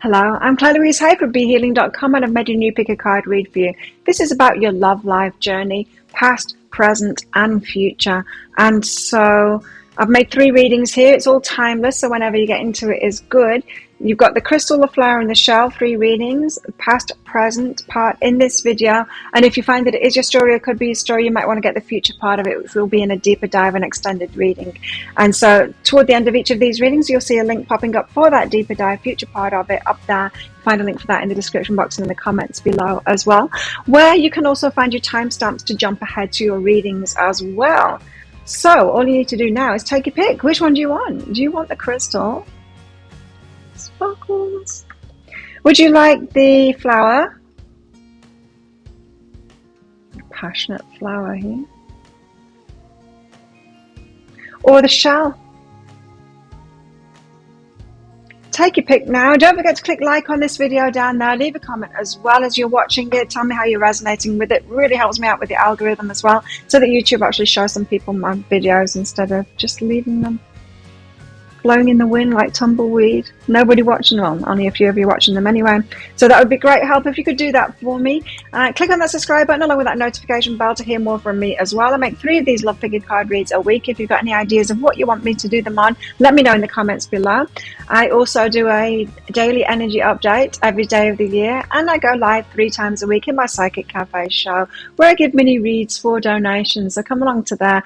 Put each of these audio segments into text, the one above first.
Hello, I'm Claire Louise Hay from BeHealing.com and I've made a new pick a card read for you. This is about your love life journey, past, present and future. And so I've made 3 readings here. It's all timeless, so whenever you get into it is good. You've got the crystal, the flower and the shell, 3 readings, past, present part in this video. And if you find that it is your story or could be your story, you might want to get the future part of it, which will be in a deeper dive and extended reading. And so toward the end of each of these readings, you'll see a link popping up for that deeper dive, future part of it up there. Find a link for that in the description box and in the comments below as well, where you can also find your timestamps to jump ahead to your readings as well. So all you need to do now is take a pick. Which one do you want? Do you want the crystal? Sparkles. Would you like the flower? Passionate flower here. Or the shell? Take your pick now. Don't forget to click like on this video down there. Leave a comment as well as you're watching it. Tell me how you're resonating with it. Really helps me out with the algorithm as well, so that YouTube actually shows some people my videos instead of just leaving them blowing in the wind like tumbleweed. Nobody watching them, only a few of you watching them anyway. So that would be great help if you could do that for me. Click on that subscribe button along with that notification bell to hear more from me as well. I make 3 of these love figure card reads a week. If you've got any ideas of what you want me to do them on, let me know in the comments below. I also do a daily energy update every day of the year, and I go live 3 times a week in my Psychic Cafe show, where I give mini reads for donations. So come along to that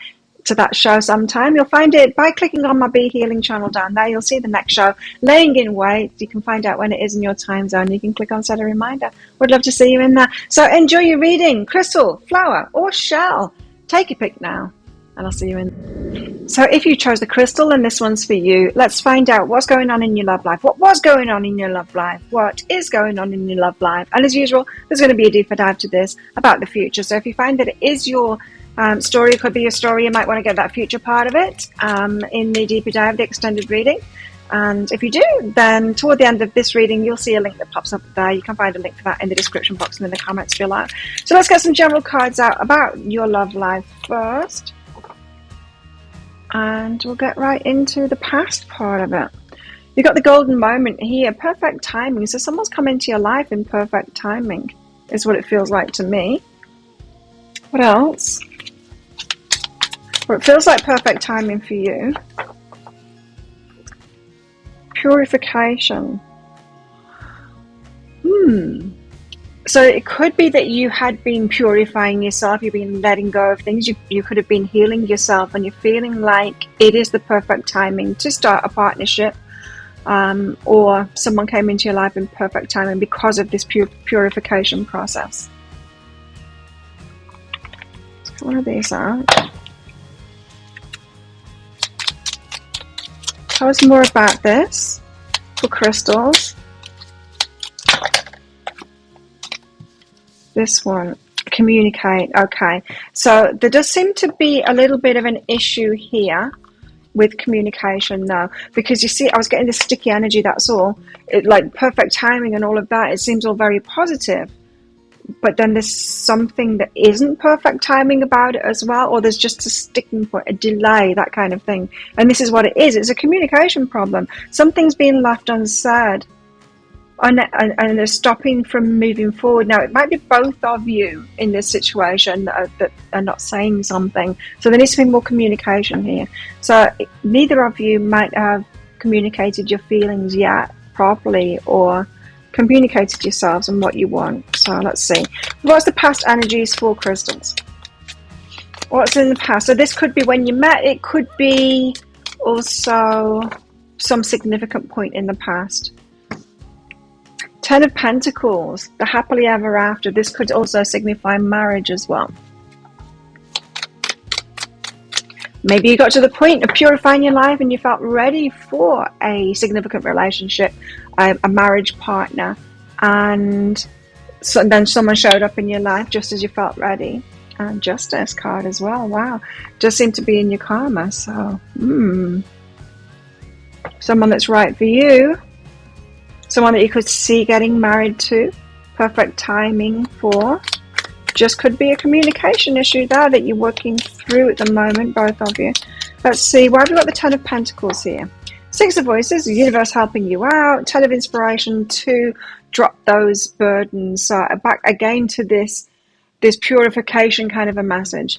show sometime. You'll find it by clicking on my Be Healing channel down there. You'll see the next show laying in wait. You can find out when it is in your time zone. You can click on set a reminder. Would love to see you in there. So enjoy your reading. Crystal, flower or shell. Take your pick now and I'll see you in. So if you chose the crystal, then this one's for you. Let's find out what's going on in your love life. What was going on in your love life? What is going on in your love life? And as usual, there's going to be a deeper dive to this about the future. So if you find that it is your story, it could be your story, you might want to get that future part of it in the deeper dive, the extended reading. And if you do, then toward the end of this reading, you'll see a link that pops up there. You can find a link for that in the description box and in the comments below. So let's get some general cards out about your love life first. And we'll get right into the past part of it. You've got the golden moment here, perfect timing. So someone's come into your life in perfect timing, is what it feels like to me. What else? Well, it feels like perfect timing for you. Purification. So it could be that you had been purifying yourself, you've been letting go of things, you could have been healing yourself, and you're feeling like it is the perfect timing to start a partnership, or someone came into your life in perfect timing because of this purification process. Let's get one of these out. Tell us more about this for crystals. This one, communicate. Okay, so there does seem to be a little bit of an issue here with communication now, because you see, I was getting this sticky energy, that's all. Like perfect timing and all of that, it seems all very positive. But then there's something that isn't perfect timing about it as well, or there's just a sticking point, a delay, that kind of thing. And this is what it is. It's a communication problem. Something's being left unsaid, and they're stopping from moving forward. Now, it might be both of you in this situation that are not saying something. So there needs to be more communication here. So neither of you might have communicated your feelings yet properly, or communicated yourselves and what you want. So let's see. What's the past energies for crystals? What's in the past? So this could be when you met. It could be also some significant point in the past. 10 of Pentacles, the happily ever after. This could also signify marriage as well. Maybe you got to the point of purifying your life and you felt ready for a significant relationship, a marriage partner, and so then someone showed up in your life just as you felt ready. And Justice card as well. Wow, does seem to be in your karma. So someone that's right for you, someone that you could see getting married to, perfect timing for. Just could be a communication issue there that you're working through at the moment, both of you. Let's see, why have we got the 10 of Pentacles here? Six of Voices, the universe helping you out. Ten of Inspiration to drop those burdens. So back again to this purification kind of a message,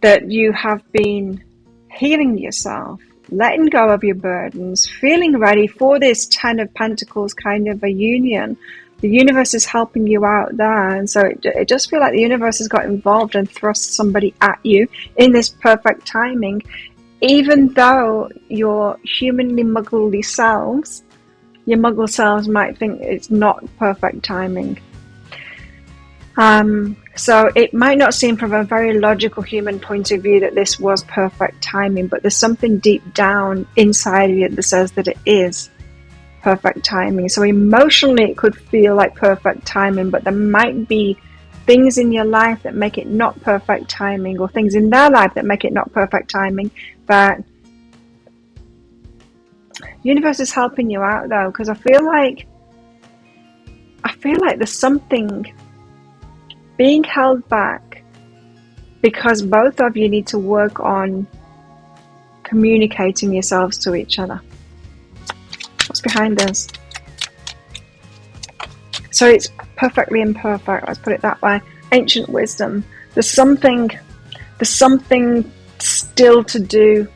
that you have been healing yourself, letting go of your burdens, feeling ready for this Ten of Pentacles kind of a union. The universe is helping you out there, and so it just feels like the universe has got involved and thrust somebody at you in this perfect timing, even though your humanly muggly selves, your muggle selves, might think it's not perfect timing. So it might not seem from a very logical human point of view that this was perfect timing, but there's something deep down inside of you that says that it is perfect timing. So emotionally it could feel like perfect timing, but there might be things in your life that make it not perfect timing, or things in their life that make it not perfect timing. But universe is helping you out though, because I feel like there's something being held back because both of you need to work on communicating yourselves to each other. What's behind this? So it's perfectly imperfect, let's put it that way. Ancient wisdom. There's something still to do.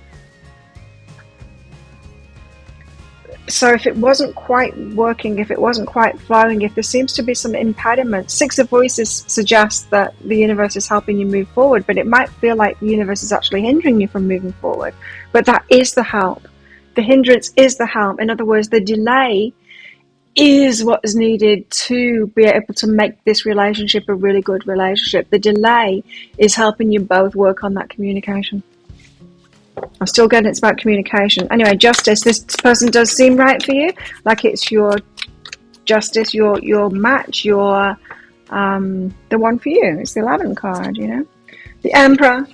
So if it wasn't quite working, if it wasn't quite flowing, if there seems to be some impediment, Six of Voices suggests that the universe is helping you move forward, but it might feel like the universe is actually hindering you from moving forward. But that is the help. The hindrance is the help. In other words, the delay is what is needed to be able to make this relationship a really good relationship. The delay is helping you both work on that communication. I'm still getting it's about communication. Anyway, Justice. This person does seem right for you. Like it's your Justice, your match, your the one for you. It's the 11 card, you know. The Emperor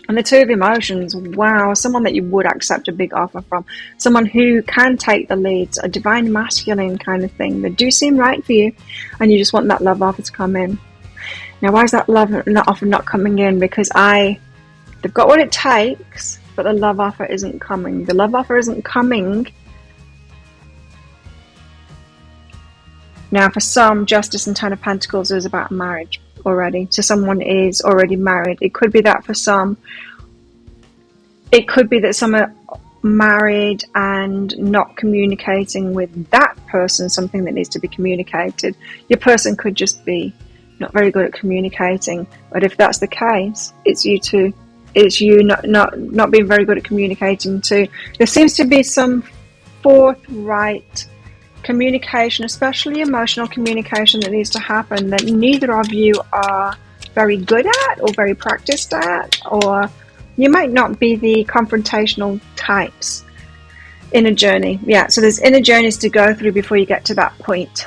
and the Two of Emotions. Wow, someone that you would accept a big offer from. Someone who can take the lead, a divine masculine kind of thing. They do seem right for you, and you just want that love offer to come in. Now, why is that love offer not coming in? Because they've got what it takes, but the love offer isn't coming. The love offer isn't coming. Now, for some, Justice and Ten of Pentacles is about marriage already. So someone is already married. It could be that for some. It could be that some are married and not communicating with that person, something that needs to be communicated. Your person could just be not very good at communicating. But if that's the case, it's you two. It's you not being very good at communicating too. There seems to be some forthright communication, especially emotional communication, that needs to happen that neither of you are very good at or very practiced at, or you might not be the confrontational types in a journey. Yeah, so there's inner journeys to go through before you get to that point.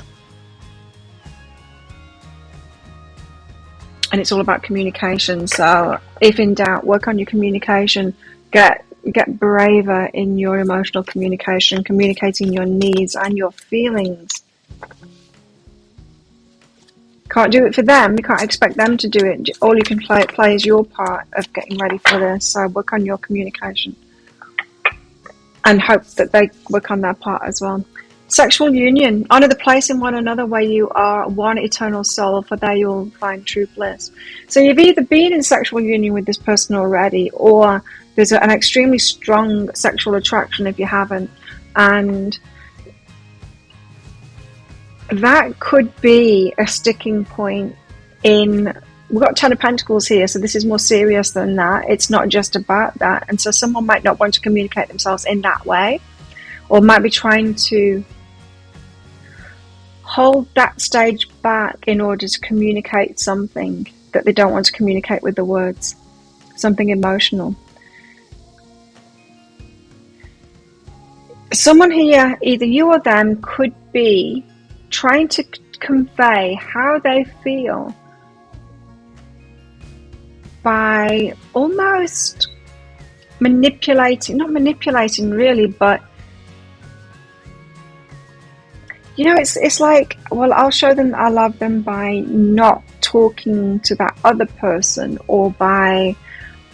And it's all about communication. So if in doubt, work on your communication. Get braver in your emotional communication, communicating your needs and your feelings. Can't do it for them. You can't expect them to do it. All you can play is your part of getting ready for this. So work on your communication. And hope that they work on their part as well. Sexual union. Honor the place in one another where you are one eternal soul, for there you'll find true bliss. So you've either been in sexual union with this person already, or there's an extremely strong sexual attraction if you haven't. And that could be a sticking point in... We've got Ten of Pentacles here, so this is more serious than that. It's not just about that. And so someone might not want to communicate themselves in that way, or might be trying to hold that stage back in order to communicate something that they don't want to communicate with the words, something emotional. Someone here, either you or them, could be trying to convey how they feel by almost manipulating, not manipulating really, but you know, it's like, well, I'll show them I love them by not talking to that other person, or by,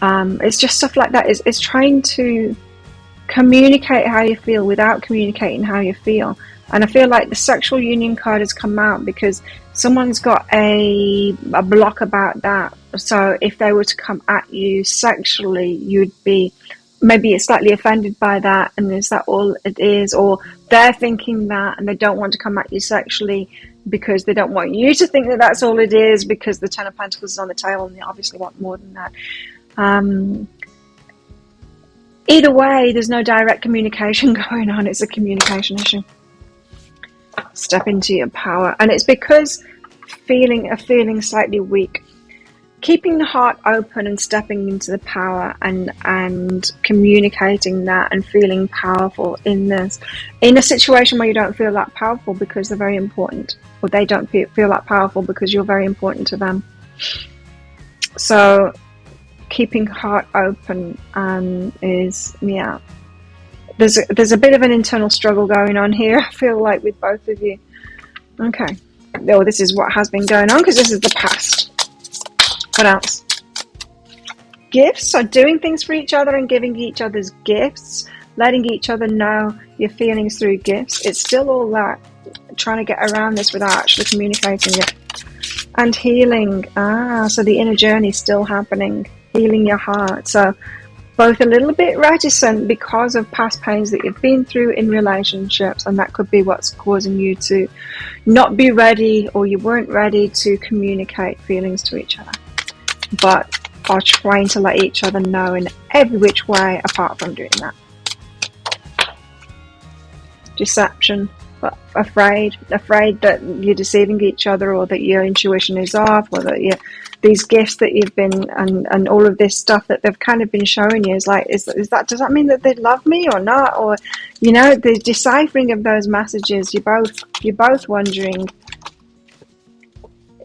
it's just stuff like that. It's trying to Communicate how you feel without communicating how you feel. And I feel like the sexual union card has come out because someone's got a block about that. So if they were to come at you sexually, you'd be maybe slightly offended by that, and is that all it is? Or they're thinking that and they don't want to come at you sexually because they don't want you to think that that's all it is, because the Ten of Pentacles is on the table and they obviously want more than that. Either way, there's no direct communication going on. It's a communication issue. Step into your power. And it's because feeling slightly weak. Keeping the heart open and stepping into the power and communicating that and feeling powerful in this. In a situation where you don't feel that powerful because they're very important, or they don't feel that powerful because you're very important to them. So keeping heart open is, yeah. There's a bit of an internal struggle going on here, I feel like, with both of you. Okay. Oh, this is what has been going on because this is the past. What else? Gifts. So doing things for each other and giving each other's gifts, letting each other know your feelings through gifts. It's still all that, trying to get around this without actually communicating it. And healing. So the inner journey is still happening. Healing your heart. So both a little bit reticent because of past pains that you've been through in relationships, and that could be what's causing you to not be ready, or you weren't ready to communicate feelings to each other, but are trying to let each other know in every which way apart from doing that. Deception, but afraid that you're deceiving each other, or that your intuition is off, or that these gifts that you've been and all of this stuff that they've kind of been showing you is like, does that mean that they love me or not? Or the deciphering of those messages, you're both wondering,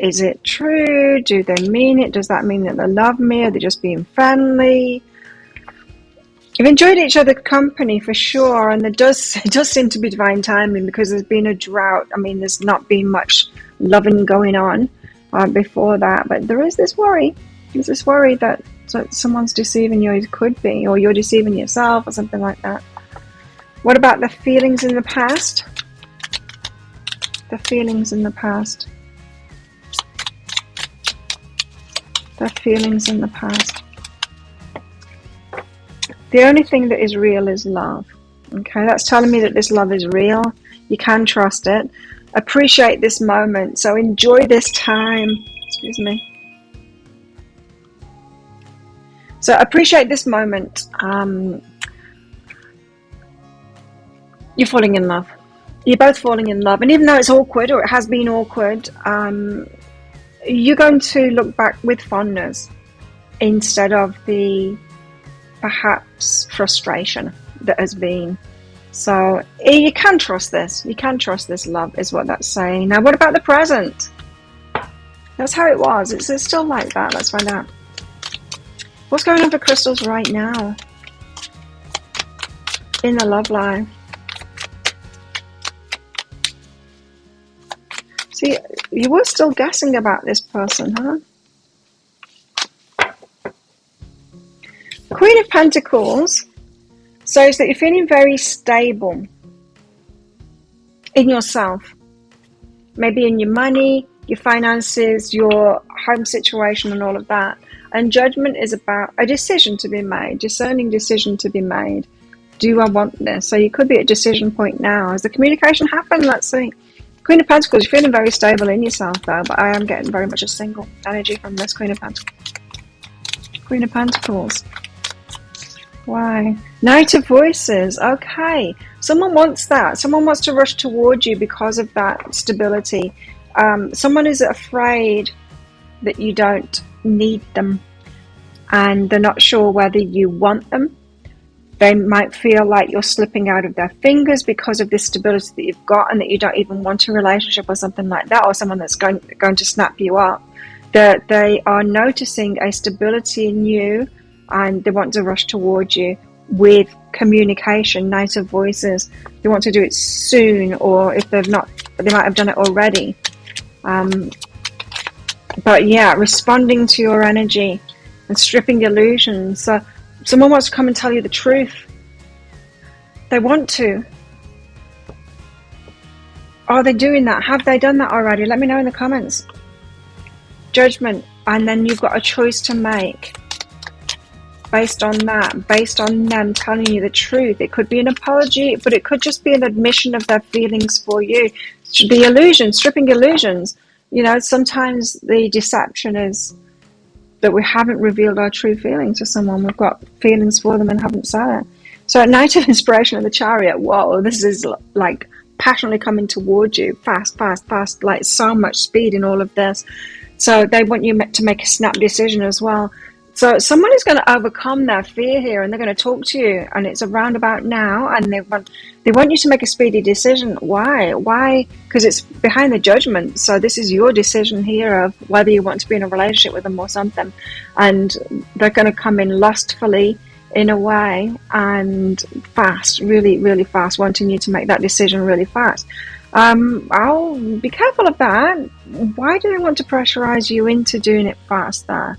is it true? Do they mean it? Does that mean that they love me? Are they just being friendly? You've enjoyed each other's company for sure, and it does seem to be divine timing, because there's been a drought. I mean, there's not been much loving going on before that, but there is this worry. There's this worry that someone's deceiving you. It could be, or you're deceiving yourself, or something like that. What about the feelings in the past? The feelings in the past. The feelings in the past. The only thing that is real is love. Okay, that's telling me that this love is real. You can trust it. Appreciate this moment. So enjoy this time. Excuse me. So appreciate this moment. You're falling in love. You're both falling in love. And even though it's awkward, or it has been awkward, you're going to look back with fondness instead of the perhaps frustration that has been. So you can trust this. You can trust this love, is what that's saying. Now, what about the present? That's how it was. It's still like that. Let's find out. What's going on for crystals right now in the love life? See, you were still guessing about this person, huh? Queen of Pentacles shows that you're feeling very stable in yourself. Maybe in your money, your finances, your home situation, and all of that. And Judgment is about a decision to be made, discerning decision to be made. Do I want this? So you could be at a decision point now. Has the communication happened? Let's see. Queen of Pentacles, you're feeling very stable in yourself though, but I am getting very much a single energy from this Queen of Pentacles. Queen of Pentacles. Why? Knight of Voices. Okay. Someone wants that. Someone wants to rush towards you because of that stability. Someone is afraid that you don't need them, and they're not sure whether you want them. They might feel like you're slipping out of their fingers because of this stability that you've got, and that you don't even want a relationship or something like that, or someone that's going to snap you up. That they are noticing a stability in you, and they want to rush towards you with communication. Knight of Voices. They want to do it soon, or if they've not, they might have done it already. But yeah, responding to your energy and stripping illusions. So someone wants to come and tell you the truth. They want to. Are they doing that? Have they done that already? Let me know in the comments. Judgment, and then you've got a choice to make based on that, based on them telling you the truth. It could be an apology, but it could just be an admission of their feelings for you. The illusion, stripping illusions. You know, sometimes the deception is that we haven't revealed our true feelings to someone. We've got feelings for them and haven't said it. So at Knight of Inspiration of the Chariot, whoa, this is like passionately coming towards you, fast, fast, fast, like so much speed in all of this. So they want you to make a snap decision as well. So someone is going to overcome their fear here, and they're going to talk to you, and it's a roundabout now, and they want you to make a speedy decision. Why? Because it's behind the judgment. So this is your decision here of whether you want to be in a relationship with them or something, and they're going to come in lustfully in a way and fast, really, really fast, wanting you to make that decision really fast. I'll be careful of that. Why do they want to pressurize you into doing it fast there?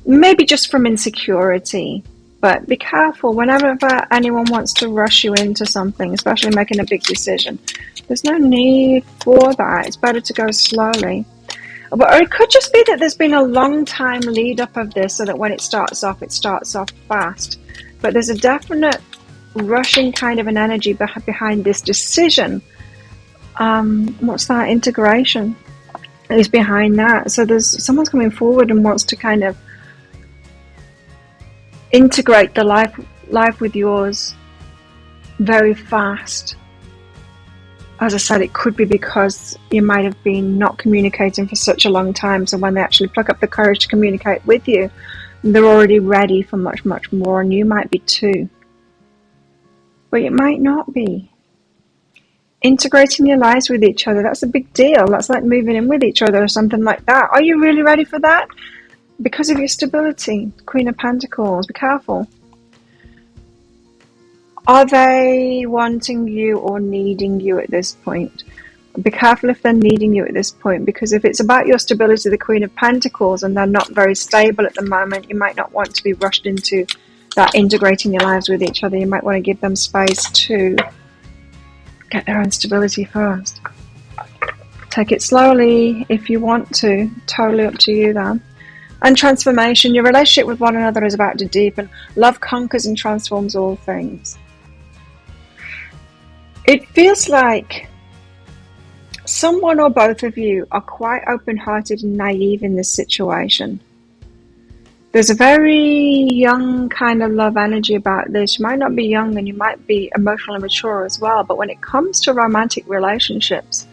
Maybe just from insecurity, but be careful whenever anyone wants to rush you into something, especially making a big decision. There's no need for that. It's better to go slowly. Or it could just be that there's been a long time lead up of this, so that when it starts off fast. But there's a definite rushing kind of an energy behind this decision. What's that? Integration is behind that. So there's someone's coming forward and wants to kind of integrate the life with yours very fast. As I said, it could be because you might have been not communicating for such a long time, so when they actually pluck up the courage to communicate with you, they're already ready for much, much more, and you might be too. But it might not be. Integrating your lives with each other, that's a big deal. That's like moving in with each other or something like that. Are you really ready for that? Because of your stability, Queen of Pentacles, be careful. Are they wanting you or needing you at this point? Be careful if they're needing you at this point, because if it's about your stability, the Queen of Pentacles, and they're not very stable at the moment, you might not want to be rushed into that integrating your lives with each other. You might want to give them space to get their own stability first. Take it slowly if you want to, totally up to you then. And transformation, your relationship with one another is about to deepen. Love conquers and transforms all things. It feels like someone or both of you are quite open-hearted and naive in this situation. There's a very young kind of love energy about this. You might not be young, and you might be emotionally mature as well, but when it comes to romantic relationships,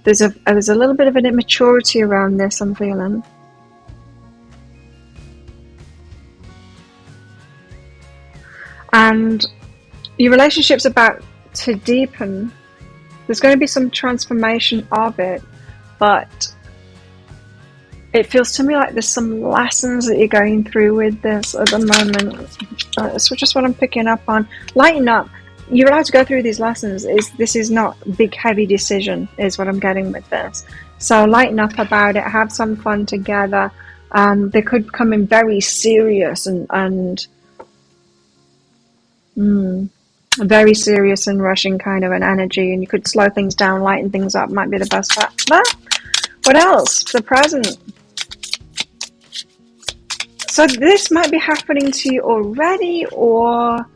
there's a little bit of an immaturity around this, I'm feeling. And your relationship's about to deepen. There's going to be some transformation of it, but it feels to me like there's some lessons that you're going through with this at the moment. So just what I'm picking up on. Lighten up. You're allowed to go through these lessons. This is not a big, heavy decision, is what I'm getting with this. So lighten up about it. Have some fun together. They could come in very serious and very serious and rushing kind of an energy, and you could slow things down, lighten things up, might be the best bet. What else? The present. So this might be happening to you already, or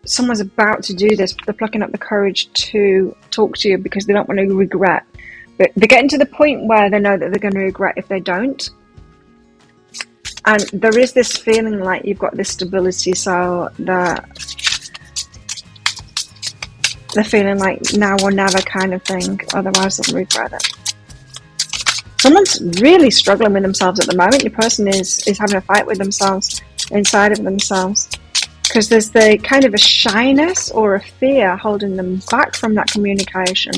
someone's about to do this. They're plucking up the courage to talk to you because they don't want to regret. But they're getting to the point where they know that they're going to regret if they don't. And there is this feeling like you've got this stability, so they're feeling like now or never kind of thing, otherwise they'll regret it. Someone's really struggling with themselves at the moment. Your person is having a fight with themselves, inside of themselves, because there's the kind of a shyness or a fear holding them back from that communication.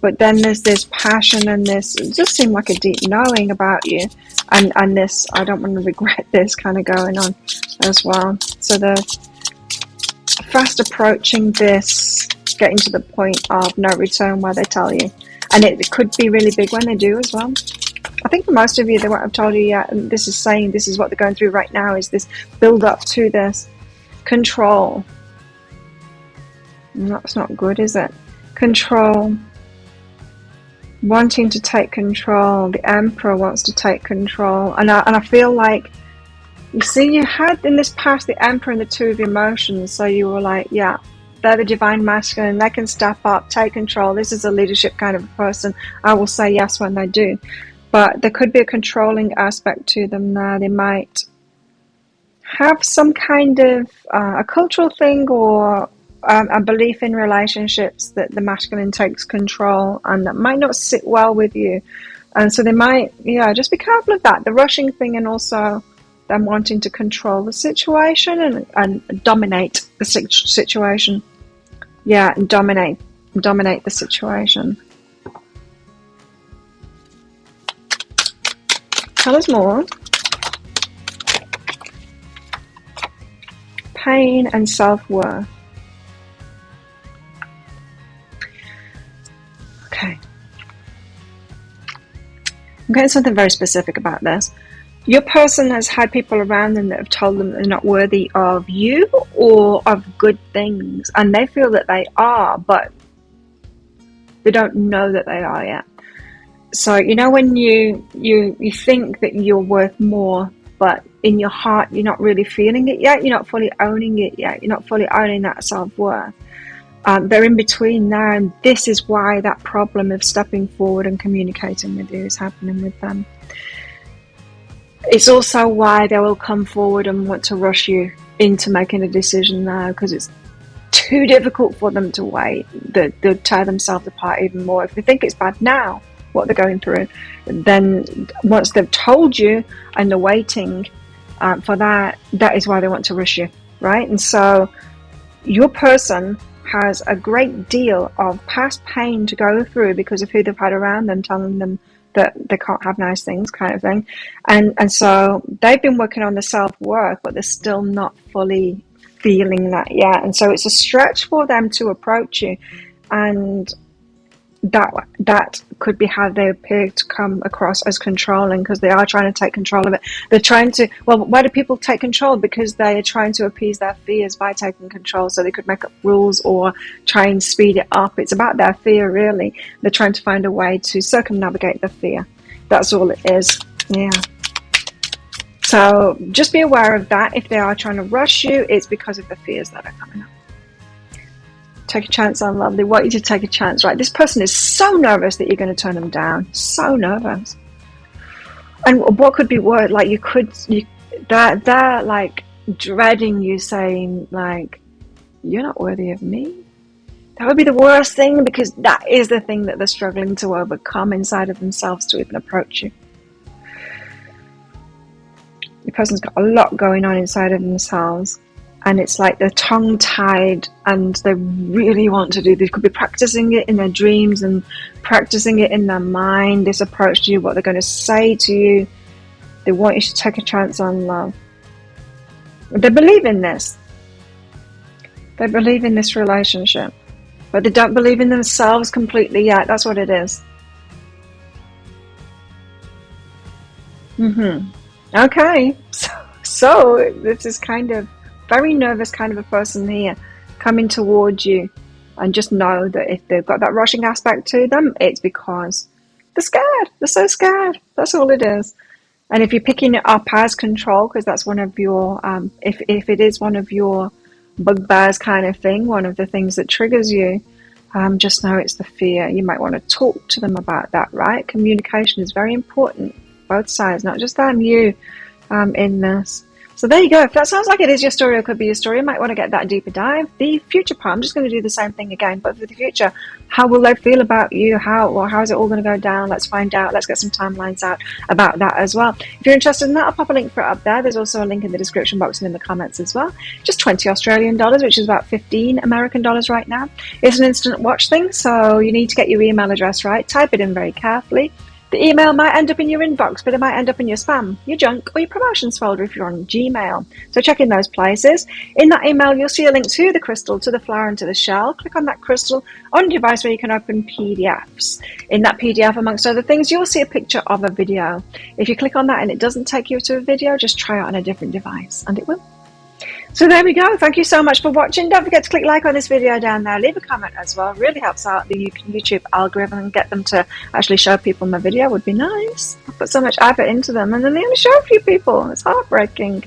But then there's this passion and this, it just seemed like a deep knowing about you, and this, I don't want to regret this kind of going on as well. So they're fast approaching this, getting to the point of no return where they tell you. And it could be really big when they do as well. I think for most of you, they won't have told you yet. And this is saying this is what they're going through right now, is this build up to this control. That's not good, is it? Control. Wanting to take control. The Emperor wants to take control. And I feel like, you see, you had in this past the Emperor and the Two of Emotions. So you were like, yeah, they're the divine masculine. They can step up, take control. This is a leadership kind of a person. I will say yes when they do. But there could be a controlling aspect to them there. They might have some kind of a cultural thing or a belief in relationships that the masculine takes control, and that might not sit well with you. And so they might, just be careful of that. The rushing thing, and also them wanting to control the situation and dominate the situation. Yeah, and dominate the situation. Tell us more. Pain and self-worth. Okay. I'm getting something very specific about this. Your person has had people around them that have told them they're not worthy of you or of good things, and they feel that they are, but they don't know that they are yet. So when you think that you're worth more, but in your heart you're not really feeling it yet, you're not fully owning it yet, you're not fully owning that self-worth. They're in between there, and this is why that problem of stepping forward and communicating with you is happening with them. It's also why they will come forward and want to rush you into making a decision now, because it's too difficult for them to wait. They'll tear themselves apart even more. If they think it's bad now, what they're going through, then once they've told you and they're waiting for that is why they want to rush you, right? And so your person has a great deal of past pain to go through because of who they've had around them, telling them that they can't have nice things, kind of thing. And so they've been working on the self-worth, but they're still not fully feeling that yet. And so it's a stretch for them to approach you, and that could be how they appear to come across as controlling, because they are trying to take control of it. They're trying to, why do people take control? Because they are trying to appease their fears by taking control, so they could make up rules or try and speed it up. It's about their fear, really. They're trying to find a way to circumnavigate the fear. That's all it is. Yeah. So just be aware of that. If they are trying to rush you, it's because of the fears that are coming up. Take a chance on love. They want you to take a chance, right? This person is so nervous that you're going to turn them down. So nervous. And what could be worse? Like they're like dreading you saying, like, you're not worthy of me. That would be the worst thing, because that is the thing that they're struggling to overcome inside of themselves to even approach you. Your person's got a lot going on inside of themselves. And it's like they're tongue-tied and they really want to do this. They could be practicing it in their dreams and practicing it in their mind, this approach to you, what they're going to say to you. They want you to take a chance on love. They believe in this. They believe in this relationship. But they don't believe in themselves completely yet. That's what it is. Okay. So this is kind of very nervous kind of a person here coming towards you, and just know that if they've got that rushing aspect to them, it's because they're scared. They're so scared. That's all it is. And if you're picking it up as control, because that's one of your, if it is one of your bugbears kind of thing, one of the things that triggers you, just know it's the fear. You might want to talk to them about that, right? Communication is very important, both sides, not just them, you, in this. So there you go. If that sounds like it is your story or could be your story, you might want to get that deeper dive. The future part, I'm just going to do the same thing again, but for the future, how will they feel about you? How is it all going to go down? Let's find out. Let's get some timelines out about that as well. If you're interested in that, I'll pop a link for it up there. There's also a link in the description box and in the comments as well. Just 20 Australian dollars, which is about 15 American dollars right now. It's an instant watch thing, so you need to get your email address right. Type it in very carefully. The email might end up in your inbox, but it might end up in your spam, your junk, or your promotions folder if you're on Gmail. So check in those places. In that email, you'll see a link to the crystal, to the flower, and to the shell. Click on that crystal on your device where you can open PDFs. In that PDF, amongst other things, you'll see a picture of a video. If you click on that and it doesn't take you to a video, just try it on a different device, and it will. So there we go. Thank you so much for watching. Don't forget to click like on this video down there. Leave a comment as well. It really helps out the YouTube algorithm and get them to actually show people my video. Would be nice. I put so much effort into them and then they only show a few people. It's heartbreaking.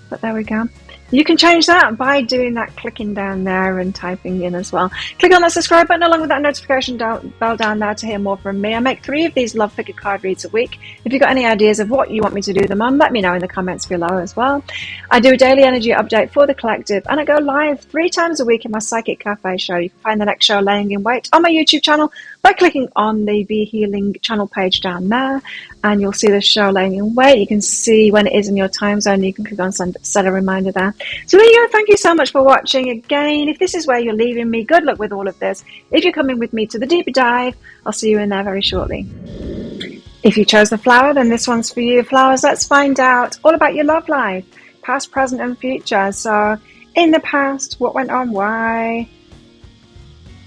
But there we go. You can change that by doing that, clicking down there and typing in as well. Click on that subscribe button along with that notification bell down there to hear more from me. I make 3 of these love figure card reads a week. If you've got any ideas of what you want me to do them on, let me know in the comments below as well. I do a daily energy update for the collective and I go live 3 times a week in my Psychic Cafe show. You can find the next show, Laying in Wait, on my YouTube channel by clicking on the Be Healing channel page down there, and you'll see the show Laying in Wait. You can see when it is in your time zone. You can click on set a reminder there. So there you go. Thank you so much for watching. Again, if this is where you're leaving me, good luck with all of this. If you're coming with me to the deeper dive, I'll see you in there very shortly. If you chose the flower, then this one's for you. Flowers, let's find out all about your love life, past, present, and future. So in the past, what went on, why,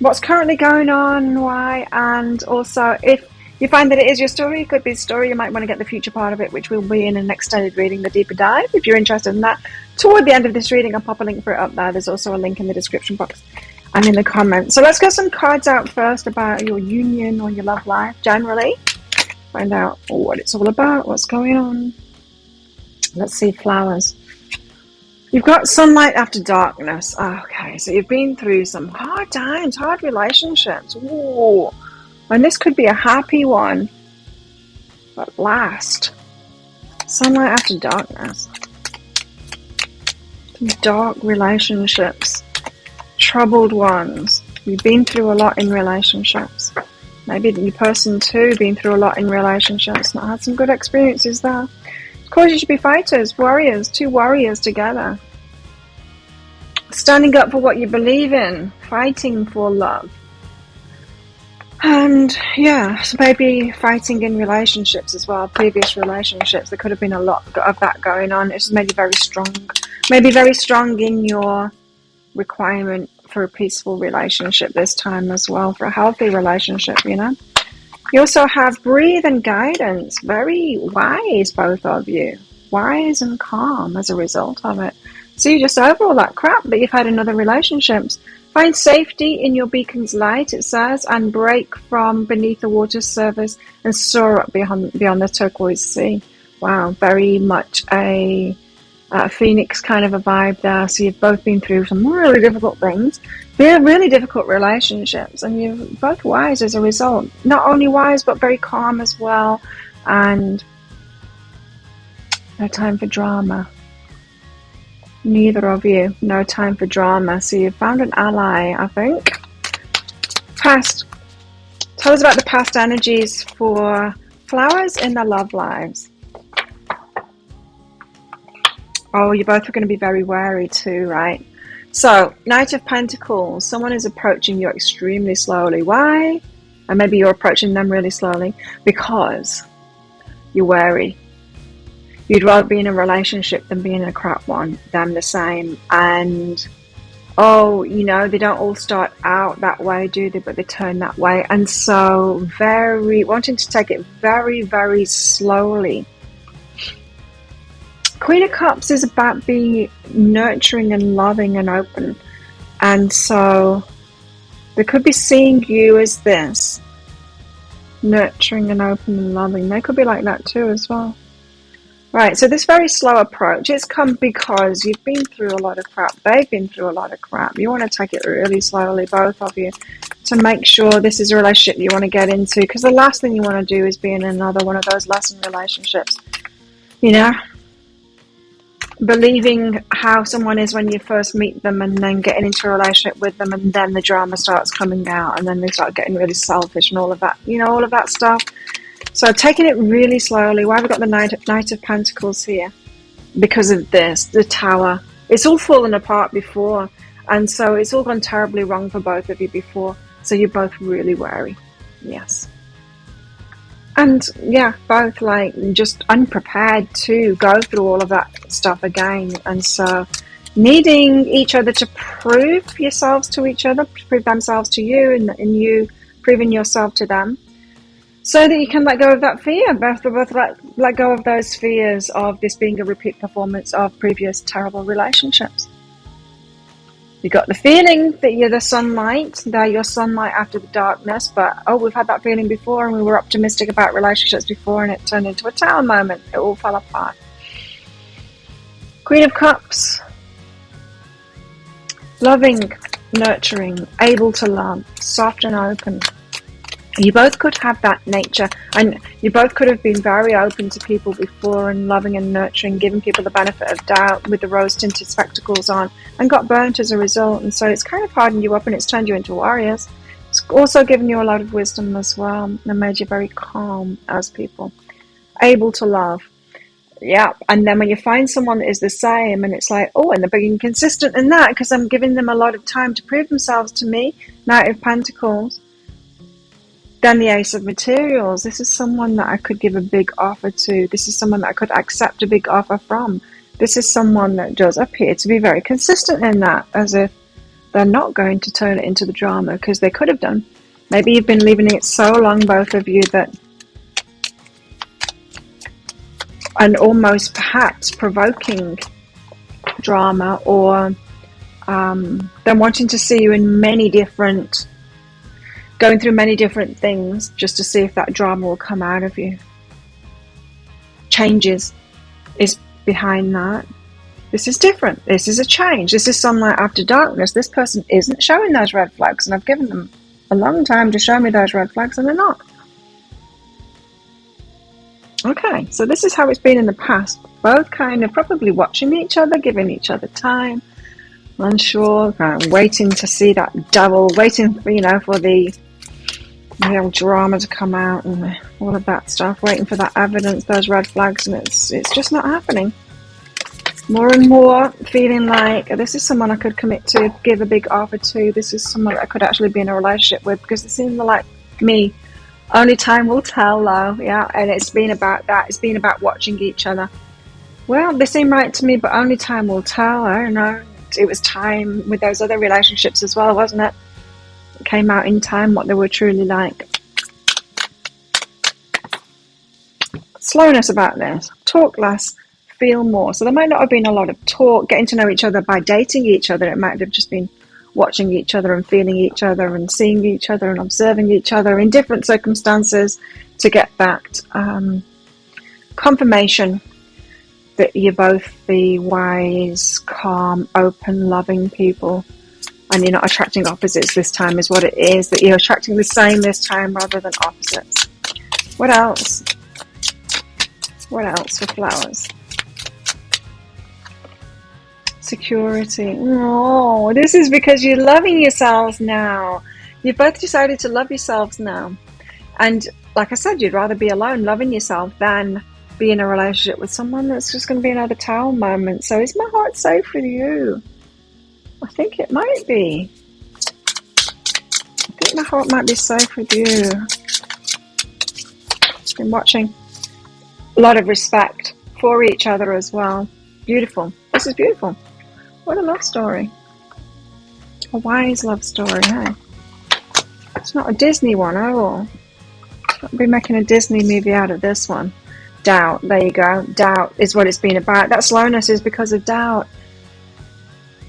what's currently going on, why, and also if you find that it is your story, it could be a story, you might want to get the future part of it, which will be in an extended reading, the deeper dive. If you're interested in that, toward the end of this reading, I'll pop a link for it up there. There's also a link in the description box and in the comments. So let's get some cards out first about your union or your love life generally. Find out what it's all about, what's going on. Let's see, flowers. You've got sunlight after darkness. Okay, so you've been through some hard times, hard relationships. Ooh. And this could be a happy one at last. Sunlight after darkness. Dark relationships. Troubled ones. You've been through a lot in relationships. Maybe your person too been through a lot in relationships. Not had some good experiences there. Of course, you should be fighters, warriors, 2 warriors together. Standing up for what you believe in. Fighting for love. And yeah, so maybe fighting in relationships as well, previous relationships. There could have been a lot of that going on. It's maybe very strong in your requirement for a peaceful relationship this time as well, for a healthy relationship, you know. You also have breathe and guidance. Very wise, both of you. Wise and calm as a result of it. So you're just over all that crap that you've had in other relationships. Find safety in your beacon's light, it says, and break from beneath the water surface and soar up beyond the turquoise sea. Wow, very much a phoenix kind of a vibe there. So you've both been through some really difficult things, really difficult relationships, and you're both wise as a result. Not only wise, but very calm as well, and no time for drama. Neither of you, no time for drama. So you found an ally, I think. Past. Tell us about the past energies for flowers in their love lives. Oh, you both are going to be very wary too, right? So, Knight of Pentacles. Someone is approaching you extremely slowly. Why? And maybe you're approaching them really slowly because you're wary. You'd rather be in a relationship than be in a crap one. Them the same. And, oh, you know, they don't all start out that way, do they? But they turn that way. And so, wanting to take it very, very slowly. Queen of Cups is about being nurturing and loving and open. And so, they could be seeing you as this. Nurturing and open and loving. They could be like that too as well. Right, so this very slow approach, it's come because you've been through a lot of crap. They've been through a lot of crap. You want to take it really slowly, both of you, to make sure this is a relationship you want to get into. Because the last thing you want to do is be in another one of those lesson relationships. You know? Believing how someone is when you first meet them and then getting into a relationship with them and then the drama starts coming out and then they start getting really selfish and all of that. You know, all of that stuff. So taking it really slowly. Why have we got the Knight of Pentacles here? Because of this, the Tower. It's all fallen apart before. And so it's all gone terribly wrong for both of you before. So you're both really wary. Yes. And yeah, both like just unprepared to go through all of that stuff again. And so needing each other to prove yourselves to each other, prove themselves to you and you proving yourself to them. So that you can let go of that fear, both let go of those fears of this being a repeat performance of previous terrible relationships. You got the feeling that you're the sunlight, they're your sunlight after the darkness, but we've had that feeling before and we were optimistic about relationships before and it turned into a tower moment. It all fell apart. Queen of Cups. Loving, nurturing, able to love, soft and open. You both could have that nature, and you both could have been very open to people before and loving and nurturing, giving people the benefit of doubt with the rose-tinted spectacles on, and got burnt as a result. And so it's kind of hardened you up and it's turned you into warriors. It's also given you a lot of wisdom as well and made you very calm as people. Able to love. Yeah, and then when you find someone that is the same, and it's like, and they're being consistent in that because I'm giving them a lot of time to prove themselves to me. Knight of Pentacles. Then the Ace of Materials. This is someone that I could give a big offer to. This is someone that I could accept a big offer from. This is someone that does appear to be very consistent in that, as if they're not going to turn it into the drama, because they could have done. Maybe you've been leaving it so long, both of you, that, and almost perhaps provoking drama, or them wanting to see you in many different, going through many different things just to see if that drama will come out of you. Changes is behind that. This is different. This is a change. This is sunlight after darkness. This person isn't showing those red flags, and I've given them a long time to show me those red flags, and they're not. Okay, so this is how it's been in the past. Both kind of probably watching each other, giving each other time, unsure, kind of waiting to see that devil, waiting for, for the old drama to come out and all of that stuff, waiting for that evidence, those red flags, and it's just not happening. More and more feeling like this is someone I could commit to, give a big offer to. This is someone I could actually be in a relationship with, because it seems like me. Only time will tell, though. Yeah, and it's been about that. It's been about watching each other. Well, they seem right to me, but only time will tell. I don't know. It was time with those other relationships as well, wasn't it? It came out in time what they were truly like. Slowness about this. Talk less, feel more. So there might not have been a lot of talk, getting to know each other by dating each other. It might have just been watching each other and feeling each other and seeing each other and observing each other in different circumstances to get that confirmation that you're both the wise, calm, open, loving people, and you're not attracting opposites this time is what it is, that you're attracting the same this time rather than opposites. What else? What else for flowers? Security. Oh, this is because you're loving yourselves now. You've both decided to love yourselves now. And like I said, you'd rather be alone loving yourself than be in a relationship with someone that's just going to be another tower moment. So is my heart safe with you? I think it might be. I think my heart might be safe with you. Been watching. A lot of respect for each other as well. Beautiful. This is beautiful. What a love story. A wise love story, hey? It's not a Disney one at all. I'll be making a Disney movie out of this one. Doubt. There you go. Doubt is what it's been about. That slowness is because of doubt.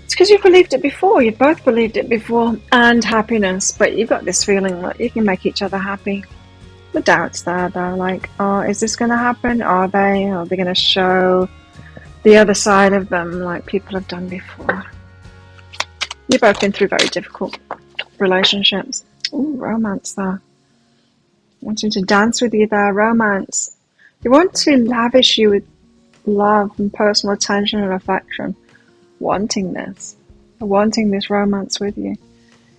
It's because you've believed it before. You've both believed it before. And happiness. But you've got this feeling that you can make each other happy. The doubt's there, though. Like, is this going to happen? Are they going to show the other side of them like people have done before? You've both been through very difficult relationships. Ooh, romance there. Wanting to dance with you there, romance. They want to lavish you with love and personal attention and affection. Wanting this romance with you.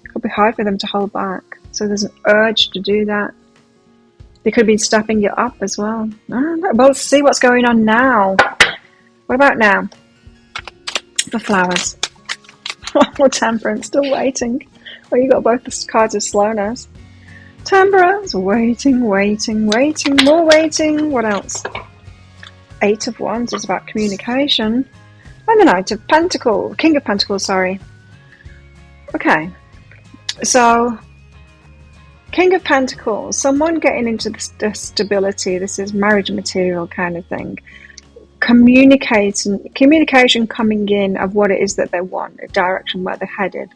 It could be hard for them to hold back. So there's an urge to do that. They could be stepping you up as well. We'll see what's going on now. What about now? The flowers. Or Temperance, still waiting. Well, you got both the cards of slowness. Temperance, waiting, more waiting. What else? Eight of Wands is about communication. And the Knight of Pentacles, King of Pentacles, sorry. Okay, so King of Pentacles, someone getting into the stability. This is marriage material kind of thing. communication coming in of what it is that they want, a direction where they're headed.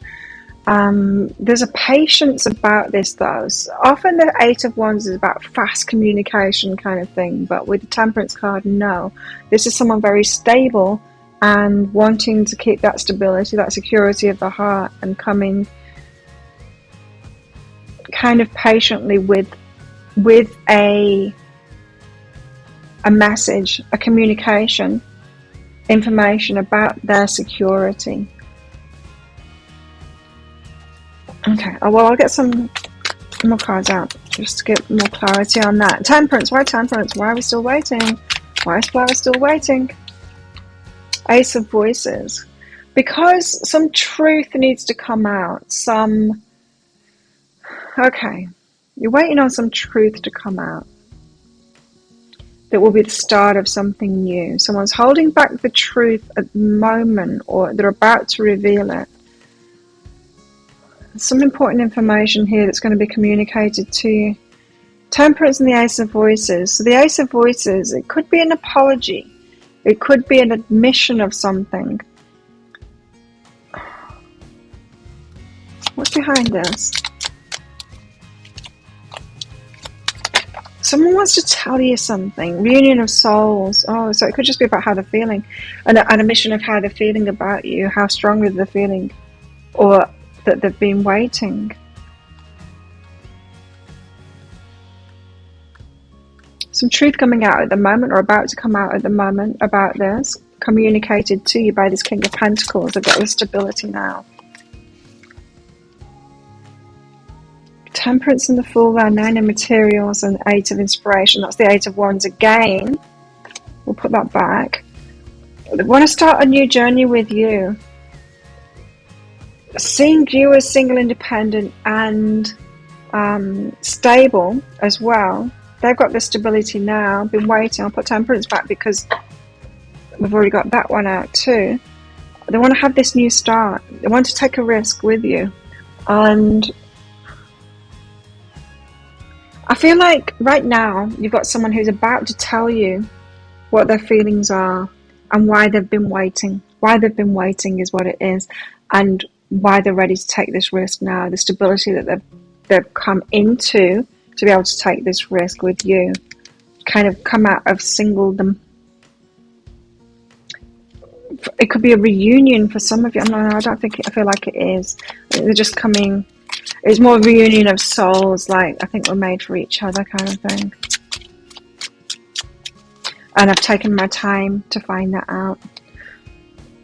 There's a patience about this though. So often the Eight of Wands is about fast communication kind of thing, but with the Temperance card, no. This is someone very stable and wanting to keep that stability, that security of the heart, and coming kind of patiently with a message, a communication, information about their security. Okay, well, I'll get some more cards out just to get more clarity on that. Temperance, why Temperance? Why are we still waiting? Why is Flower still waiting? Ace of Voices. Because some truth needs to come out. Okay, you're waiting on some truth to come out. That will be the start of something new. Someone's holding back the truth at the moment, or they're about to reveal it. Some important information here that's going to be communicated to you. Temperance and the Ace of Voices. So the Ace of Voices, it could be an apology. It could be an admission of something. What's behind this? Someone wants to tell you something. Reunion of souls. Oh, so it could just be about how they're feeling. An admission of how they're feeling about you, how strongly they're feeling, or that they've been waiting. Some truth coming out at the moment, or about to come out at the moment about this, communicated to you by this King of Pentacles. They've got this stability now. Temperance and the Fool there, 9 of Materials and 8 of Inspiration. That's the 8 of Wands again. We'll put that back. They want to start a new journey with you. Seeing you as single, independent and stable as well. They've got the stability now. Been waiting. I'll put Temperance back because we've already got that one out too. They want to have this new start. They want to take a risk with you. And I feel like right now you've got someone who's about to tell you what their feelings are and why they've been waiting. Why they've been waiting is what it is. And why they're ready to take this risk now. The stability that they've come into to be able to take this risk with you. Kind of come out of singledom. It could be a reunion for some of you. I feel like it is. They're just coming. It's more a reunion of souls, like I think we're made for each other kind of thing. And I've taken my time to find that out.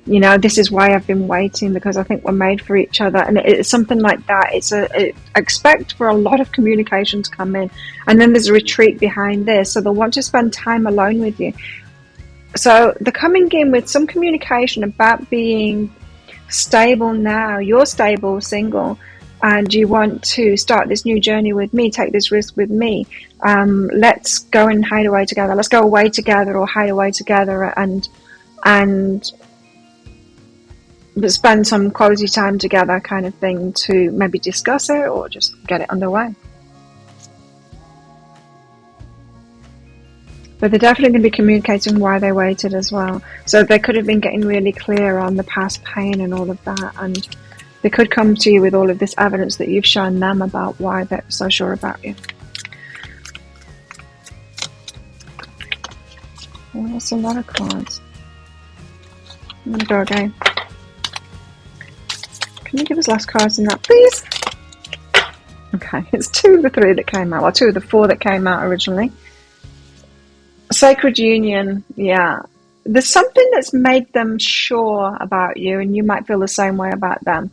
You know, this is why I've been waiting, because I think we're made for each other. And it's something like that. I expect for a lot of communication to come in. And then there's a retreat behind this. So they'll want to spend time alone with you. So they're coming in with some communication about being stable now. You're stable, single, and you want to start this new journey with me, take this risk with me. Let's go and hide away together. Let's go away together or hide away together and spend some quality time together kind of thing to maybe discuss it or just get it underway. But they're definitely going to be communicating why they waited as well. So they could have been getting really clear on the past pain and all of that, and they could come to you with all of this evidence that you've shown them about why they're so sure about you. Oh, that's a lot of cards. I'm going to go again. Can you give us last cards in that, please? Okay, it's 2 of the 3 that came out, or 2 of the 4 that came out originally. Sacred Union, yeah. There's something that's made them sure about you, and you might feel the same way about them.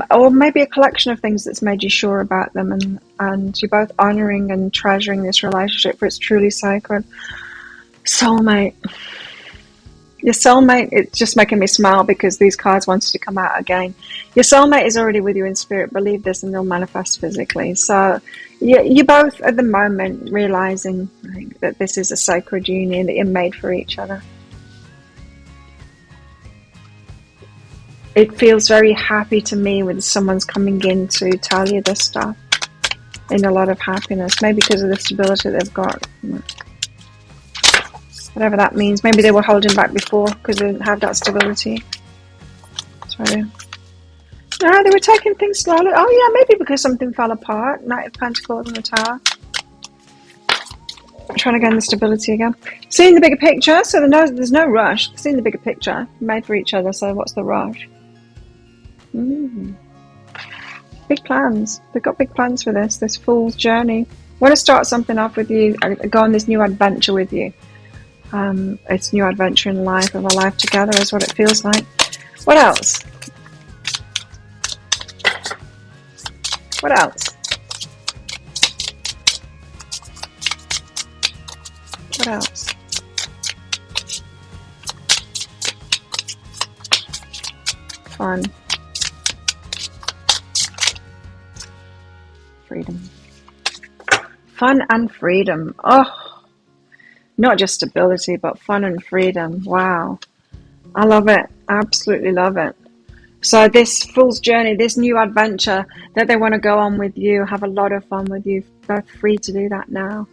Or maybe a collection of things that's made you sure about them, and you're both honouring and treasuring this relationship, for it's truly sacred. Soulmate. Your soulmate, it's just making me smile because these cards wanted to come out again. Your soulmate is already with you in spirit. Believe this and they'll manifest physically. So you're both at the moment realizing that this is a sacred union, that you're made for each other. It feels very happy to me when someone's coming in to tell you this stuff in a lot of happiness, maybe because of the stability they've got. whatever that means. Maybe they were holding back before because they didn't have that stability. Sorry. No, they were taking things slowly. Oh yeah, maybe because something fell apart. Knight of Pentacles and the Tower. Trying to gain the stability again. Seeing the bigger picture, so there's no rush. Seeing the bigger picture, made for each other, so what's the rush? Big plans. They've got big plans for this fool's journey. Want to start something off with you, go on this new adventure with you. It's new adventure in life, of a life together is what it feels like. What else? What else? What else? Fun. Freedom. Fun and freedom. Oh, not just stability, but fun and freedom. Wow. I love it. Absolutely love it. So this fool's journey, this new adventure that they want to go on with you, have a lot of fun with you, both free to do that now.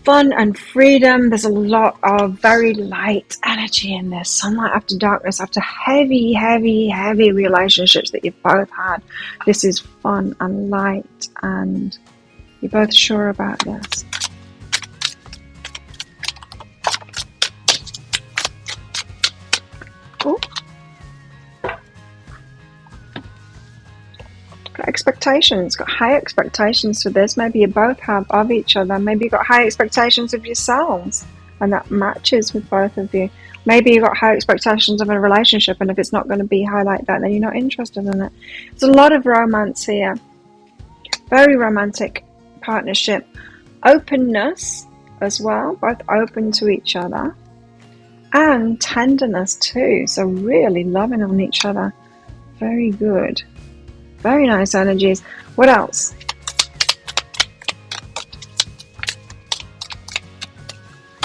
Fun and freedom. There's a lot of very light energy in this. Sunlight after darkness, after heavy, heavy, heavy relationships that you've both had. This is fun and light, and you're both sure about this. Cool. Expectations, got high expectations for this. Maybe you both have of each other. Maybe you've got high expectations of yourselves, and that matches with both of you. Maybe you've got high expectations of a relationship, and if it's not going to be high like that, then you're not interested in it. There's a lot of romance here. Very romantic partnership. Openness as well, both open to each other. And tenderness too, so really loving on each other. Very good. Very nice energies. What else?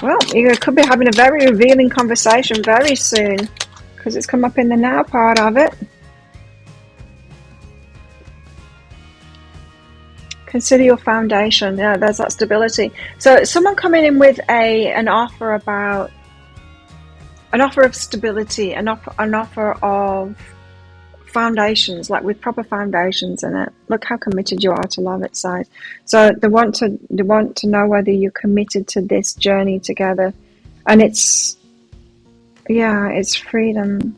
Well, you could be having a very revealing conversation very soon, because it's come up in the now part of it. Consider your foundation. Yeah, there's that stability. So someone coming in with an offer about an offer of stability, an offer of foundations, like with proper foundations in it. Look how committed you are to love it, side. So they want to know whether you're committed to this journey together, and it's freedom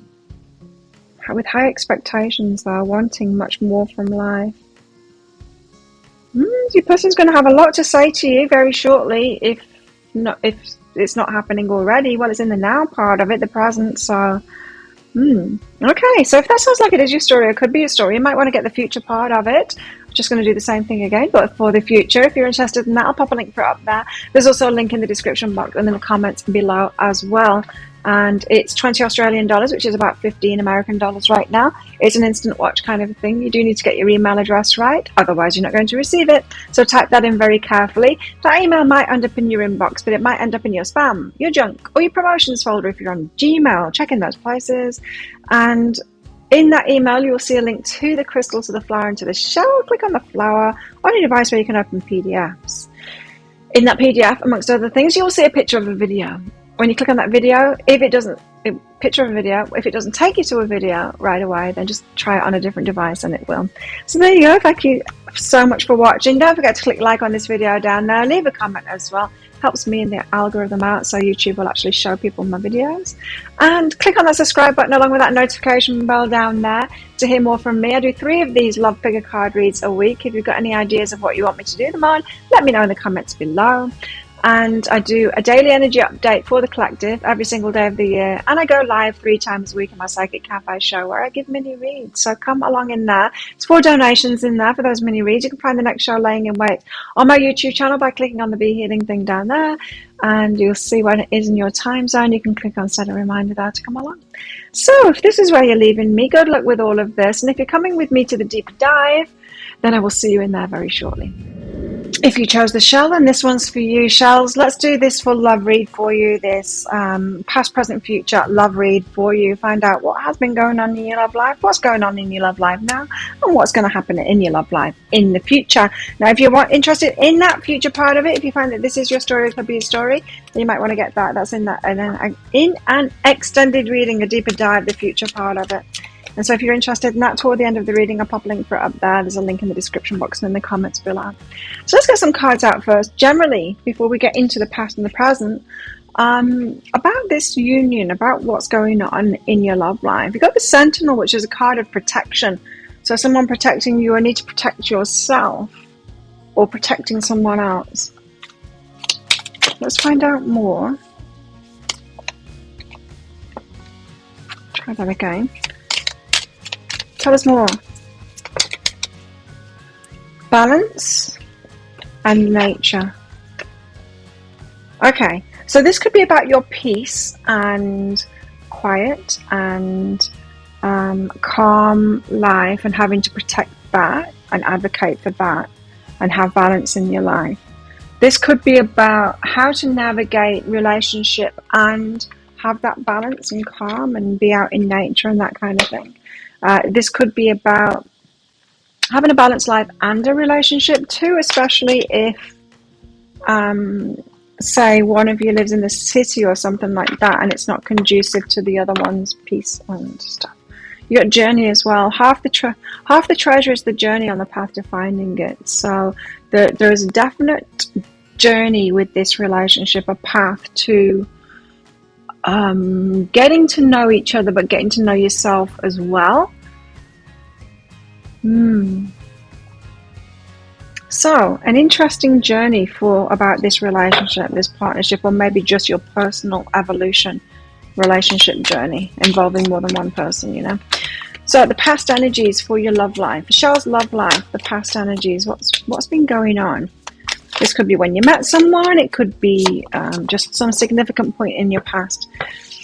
with high expectations. They're wanting much more from life. Your person's going to have a lot to say to you very shortly, if it's not happening already. Well, it's in the now part of it, the present. So okay, so if that sounds like it is your story, it could be your story, you might want to get the future part of it. I'm just going to do the same thing again, but for the future. If you're interested in that, I'll pop a link for it up there. There's also a link in the description box and in the comments below as well. And it's 20 Australian dollars, which is about 15 American dollars right now. It's an instant watch kind of a thing. You do need to get your email address right, otherwise you're not going to receive it. So type that in very carefully. That email might end up in your inbox, but it might end up in your spam, your junk, or your promotions folder if you're on Gmail. Check in those places. And in that email, you will see a link to the crystal, to the flower, and to the shell. Click on the flower on your device where you can open PDFs. In that PDF, amongst other things, you will see a picture of a video. When you click on that video, if it doesn't take you to a video right away, then just try it on a different device and it will. So there you go. Thank you so much for watching. Don't forget to click like on this video down there. Leave a comment as well. Helps me in the algorithm out, so YouTube will actually show people my videos. And click on that subscribe button along with that notification bell down there to hear more from me. I do 3 of these love figure card reads a week. If you've got any ideas of what you want me to do them on, let me know in the comments below. And I do a daily energy update for the collective every single day of the year. And I go live 3 times a week in my Psychic Cafe show where I give mini reads. So come along in there. It's 4 donations in there for those mini reads. You can find the next show laying in wait on my YouTube channel by clicking on the Be Healing thing down there. And you'll see when it is in your time zone. You can click on set a reminder there to come along. So if this is where you're leaving me, good luck with all of this. And if you're coming with me to the deep dive, then I will see you in there very shortly. If you chose the shell, then this one's for you, shells. Let's do this full love read for you, this past, present, future love read for you. Find out what has been going on in your love life, what's going on in your love life now, and what's going to happen in your love life in the future. Now, if you're interested in that future part of it, if you find that this is your story, it could be a story, then you might want to get that. That's in that, and then in an extended reading, a deeper dive, the future part of it. And so if you're interested in that, toward the end of the reading, I'll pop a link for it up there. There's a link in the description box and in the comments below. So let's get some cards out first. Generally, before we get into the past and the present, about this union, about what's going on in your love life. You've got the Sentinel, which is a card of protection. So someone protecting you, or need to protect yourself, or protecting someone else. Let's find out more. Try that again. Tell us more. Balance and nature. Okay, so this could be about your peace and quiet and calm life, and having to protect that and advocate for that and have balance in your life. This could be about how to navigate relationship and have that balance and calm and be out in nature and that kind of thing. This could be about having a balanced life and a relationship too, especially if, say, one of you lives in the city or something like that, and it's not conducive to the other one's peace and stuff. You got journey as well. Half the treasure is the journey on the path to finding it. So there is a definite journey with this relationship, a path to getting to know each other, but getting to know yourself as well. So, an interesting journey about this relationship, this partnership, or maybe just your personal evolution relationship journey involving more than one person, you know. So, the past energies for your love life. Michelle's love life, the past energies, what's been going on? This could be when you met someone, it could be just some significant point in your past.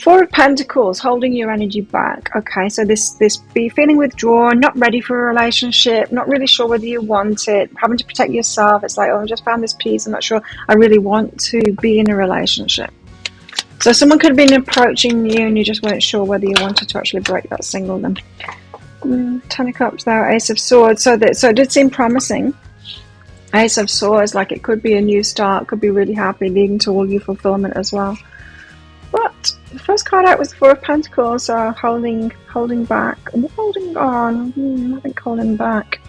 Four of Pentacles, holding your energy back. Okay, so this be feeling withdrawn, not ready for a relationship, not really sure whether you want it, having to protect yourself. It's like, oh, I just found this peace, I'm not sure I really want to be in a relationship. So someone could have been approaching you and you just weren't sure whether you wanted to actually break that singledom. Ten of Cups there, Ace of Swords. So it did seem promising. Ace of Swords, like it could be a new start, could be really happy, leading to all your fulfillment as well. But the first card out was the Four of Pentacles, so holding back, holding on, I think holding back.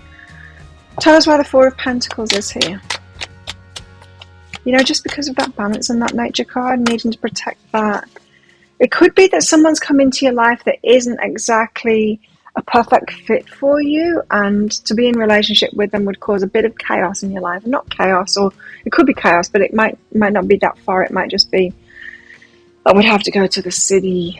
Tell us why the Four of Pentacles is here. You know, just because of that balance and that nature card, needing to protect that. It could be that someone's come into your life that isn't exactly a perfect fit for you, and to be in relationship with them would cause a bit of chaos in your life. Not chaos, or it could be chaos, but it might not be that far. It might just be, I would have to go to the city.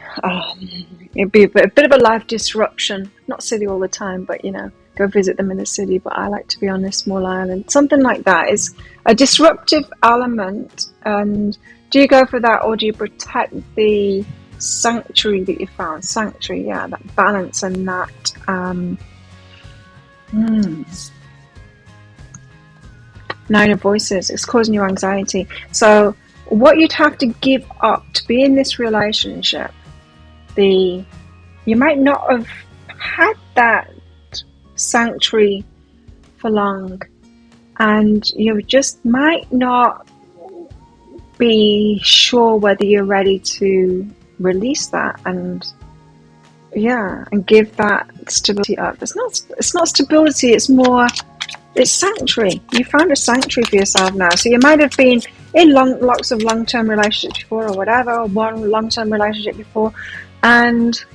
It'd be a bit of a life disruption. Not city all the time, but, you know, go visit them in the city. But I like to be on this small island. Something like that is a disruptive element. And do you go for that, or do you protect the sanctuary that you found? Sanctuary, yeah, that balance and that Nine of Voices. It's causing you anxiety. So what you'd have to give up to be in this relationship, you might not have had that sanctuary for long, and you just might not be sure whether you're ready to release that and give that stability up. It's not stability, it's sanctuary. You found a sanctuary for yourself now. So you might have been in lots of long-term relationships before, or whatever, or one long-term relationship before, and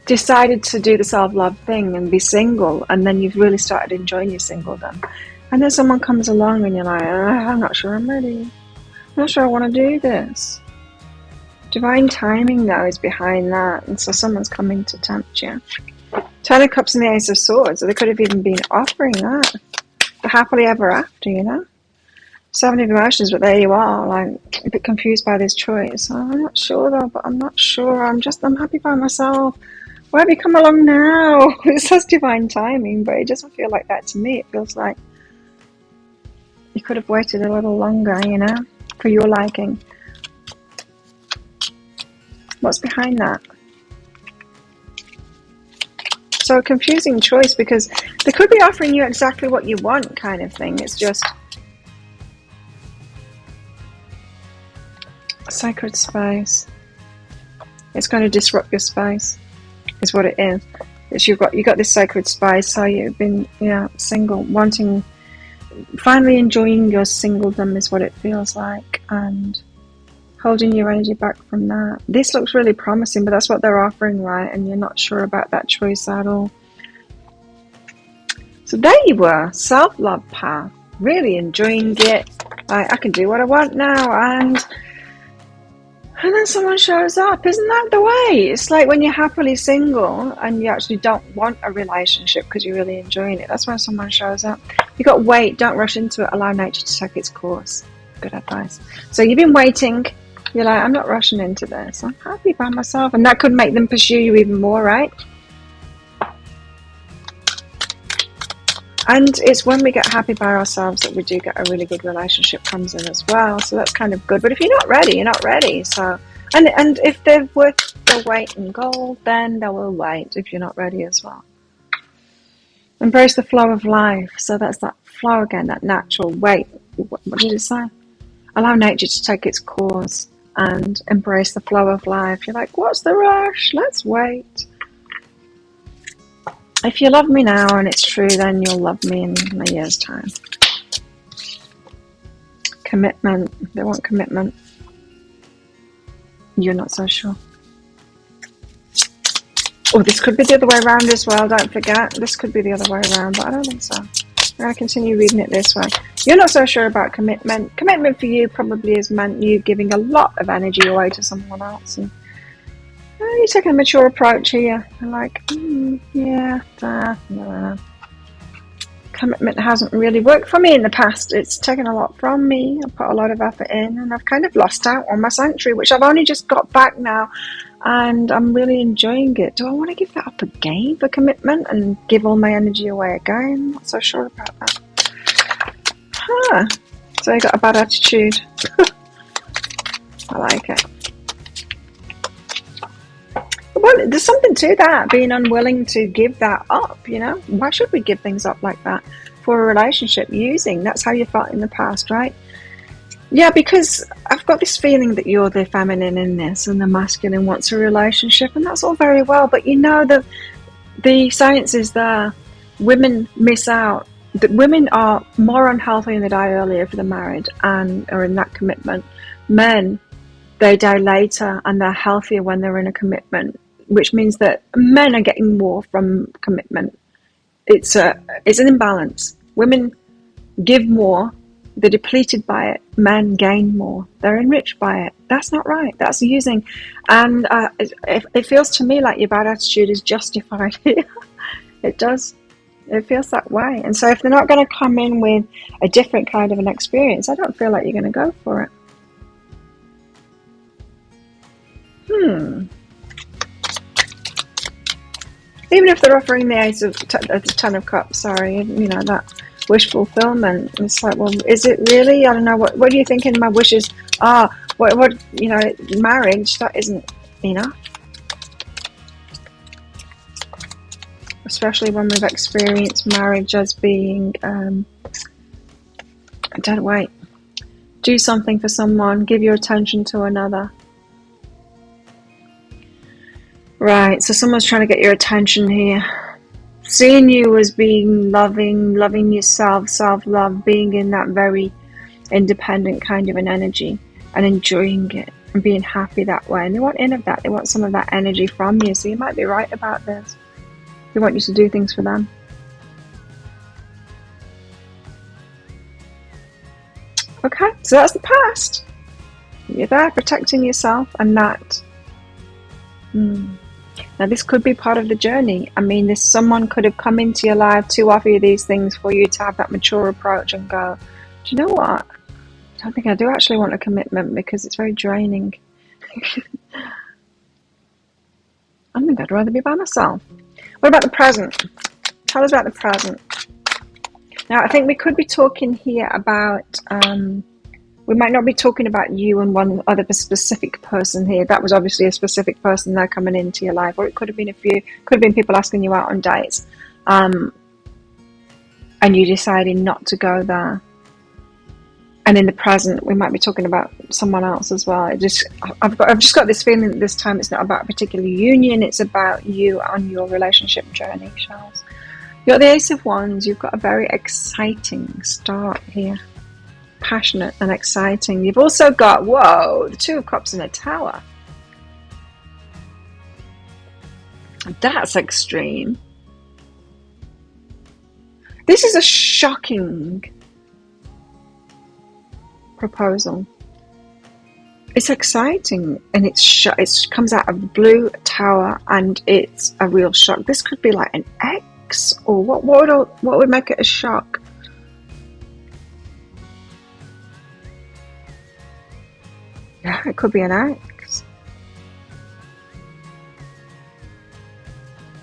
decided to do the self-love thing and be single, and then you've really started enjoying your singledom. And then someone comes along and you're like, I'm not sure I'm ready. I'm not sure I want to do this. Divine timing now is behind that, and so someone's coming to tempt you. Ten of Cups and the Ace of Swords, so they could have even been offering that. The happily ever after, you know. Seven of Emotions, but there you are, like a bit confused by this choice. I'm not sure though, but I'm not sure. I'm happy by myself. Why have you come along now? It says divine timing, but it doesn't feel like that to me. It feels like you could have waited a little longer, you know, for your liking. What's behind that? So a confusing choice, because they could be offering you exactly what you want kind of thing. It's just a sacred space. It's going to disrupt your space, is what it is. It's you got this sacred space, so you've been single, wanting, finally enjoying your singledom is what it feels like, and holding your energy back from that. This looks really promising, but that's what they're offering, right? And you're not sure about that choice at all. So there you were, self-love path, really enjoying it. I can do what I want now, and then someone shows up. Isn't that the way? It's like when you're happily single and you actually don't want a relationship because you're really enjoying it. That's when someone shows up. You got to wait. Don't rush into it. Allow nature to take its course. Good advice. So you've been waiting. You're like, I'm not rushing into this. I'm happy by myself. And that could make them pursue you even more, right? And it's when we get happy by ourselves that we do get a really good relationship comes in as well. So that's kind of good. But if you're not ready, you're not ready. So, and if they're worth their weight in gold, then they will wait if you're not ready as well. Embrace the flow of life. So that's that flow again, that natural wait. What did it say? Allow nature to take its course and embrace the flow of life. You're like, what's the rush? Let's wait. If you love me now and it's true, then you'll love me in a year's time. Commitment. They want commitment. You're not so sure. Oh, this could be the other way around as well. Don't forget. This could be the other way around, but I don't think so. I'm going to continue reading it this way. You're not so sure about commitment. Commitment for you probably has meant you giving a lot of energy away to someone else. And you're taking a mature approach here. I'm like, no. Commitment hasn't really worked for me in the past. It's taken a lot from me. I've put a lot of effort in, and I've kind of lost out on my sanctuary, which I've only just got back now, and I'm really enjoying it. Do I want to give that up again for commitment and give all my energy away again? I'm not so sure about that. So I got a bad attitude. I like it. Well, there's something to that, being unwilling to give that up, you know? Why should we give things up like that for a relationship? That's how you felt in the past, right? Yeah, because I've got this feeling that you're the feminine in this and the masculine wants a relationship, and that's all very well, but you know that the science is there. Women miss out. That women are more unhealthy and they die earlier if they're married and are in that commitment. Men, they die later and they're healthier when they're in a commitment, which means that men are getting more from commitment. It's an imbalance. Women give more, they're depleted by it. Men gain more, they're enriched by it. That's not right. That's using. And it feels to me like your bad attitude is justified here. It does. It feels that way. And so if they're not going to come in with a different kind of an experience, I don't feel like you're going to go for it. Even if they're offering the Ten of Cups, that wish fulfillment, it's like, well, is it really? I don't know. What are you thinking? My wishes are marriage. That isn't enough, especially when we've experienced marriage as being. Don't wait. Do something for someone. Give your attention to another. Right, so someone's trying to get your attention here. Seeing you as being loving yourself, self-love, being in that very independent kind of an energy and enjoying it and being happy that way. And they want in of that. They want some of that energy from you. So you might be right about this. They want you to do things for them. Okay, so that's the past. You're there protecting yourself and that. Now this could be part of the journey. I mean, someone could have come into your life to offer you these things for you to have that mature approach and go, do you know what? I don't think I do actually want a commitment because it's very draining. I think I'd rather be by myself. What about the present? Tell us about the present. Now, I think we could be talking here about, we might not be talking about you and one other specific person here. That was obviously a specific person there coming into your life, or it could have been could have been people asking you out on dates, and you deciding not to go there. And in the present, we might be talking about someone else as well. I've just got this feeling that this time it's not about a particular union, it's about you on your relationship journey, Charles. You've got the Ace of Wands. You've got a very exciting start here. Passionate and exciting. You've also got, whoa, the Two of Cups in a Tower. That's extreme. This is a shocking proposal. It's exciting, and it comes out of the blue tower, and it's a real shock. This could be like an ex, or what would make it a shock? Yeah, it could be an ex.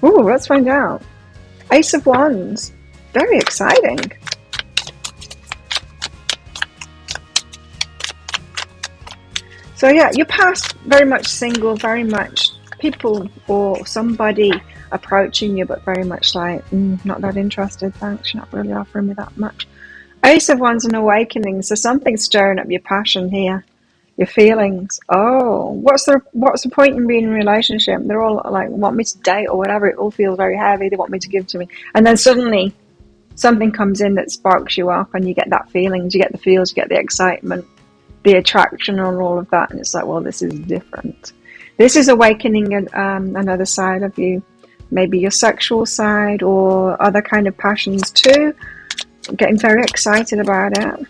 Ooh, let's find out. Ace of Wands. Very exciting. So yeah, your past, very much single, very much people or somebody approaching you, but very much like, not that interested, thanks, you're not really offering me that much. Ace of Wands and awakening, so something's stirring up your passion here, your feelings. Oh, what's the point in being in a relationship? They're all like, want me to date or whatever, it all feels very heavy, they want me to give to me. And then suddenly, something comes in that sparks you up, and you get that feelings, you get the feels, you get the excitement, the attraction and all of that, and it's like, well, this is different. This is awakening another side of you, maybe your sexual side or other kind of passions too. Getting very excited about it.